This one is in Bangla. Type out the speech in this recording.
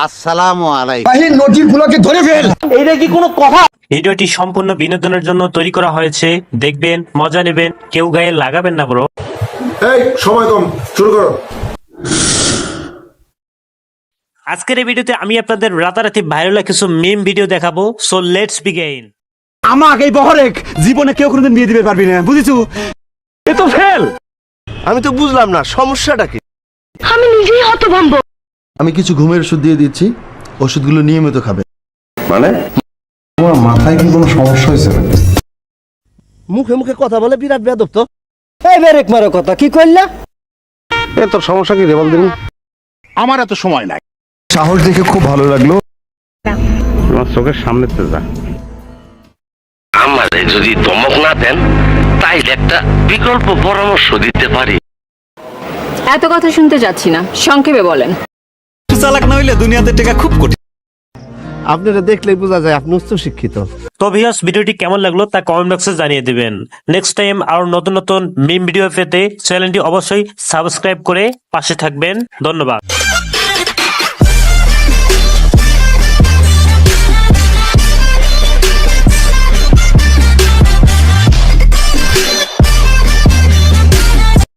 আসসালামু আলাইকুম। বাহির নজিরগুলোকে ধরে ফেল। এইটা কি কোনো কথা? ভিডিওটি সম্পূর্ণ বিনোদনের জন্য তৈরি করা হয়েছে। দেখবেন, মজা নেবেন, কেউ গায়ে লাগাবেন না ব্রো। এই সময় কম, শুরু করো। আজকের এই ভিডিওতে আমি আপনাদের রাতারাতি ভাইরাল কিছু মিম ভিডিও দেখাবো। So let's begin. আমাকে এই বহরেক জীবনে কেউ কোনোদিন বিয়ে দিতে পারবি না, বুঝেছো? এ তো ফেল। আমি তো বুঝলাম না সমস্যাটা কি। আমি নিজেই হতভম্ব। আমি কিছু ঘুমের ওষুধ দিয়ে দিচ্ছি, ওষুধগুলো নিয়মিত খাবে। মানে তোমার মাথায় কি কোনো সমস্যা হয়েছে? মুখে মুখে কথা বলে বিরাট বেয়াদব তো। এই বেরেক মারো কথা কি কইলা? এ তোর সমস্যা কি রে বল দিন। আমার এত সময় নাই। সাহস দেখে খুব ভালো লাগলো। তোমার চোখের সামনে তো যা। আমারে যদি ধমক না দেন তাইলে একটা বিকল্প পরামর্শ দিতে পারি। এত কথা শুনতে যাচ্ছি না, সংক্ষেপে বলেন। চালাক না হইলে দুনিয়াতে টেকা খুব কঠিন। আপনারা দেখলেই বোঝা যায় আপনি উচ্চ শিক্ষিত। তো ভিউয়ার্স, ভিডিওটি কেমন লাগলো তা কমেন্ট বক্সে জানিয়ে দিবেন। নেক্সট টাইম আরো নতুন নতুন মিম ভিডিও পেতে চ্যানেলটি অবশ্যই সাবস্ক্রাইব করে পাশে থাকবেন। ধন্যবাদ।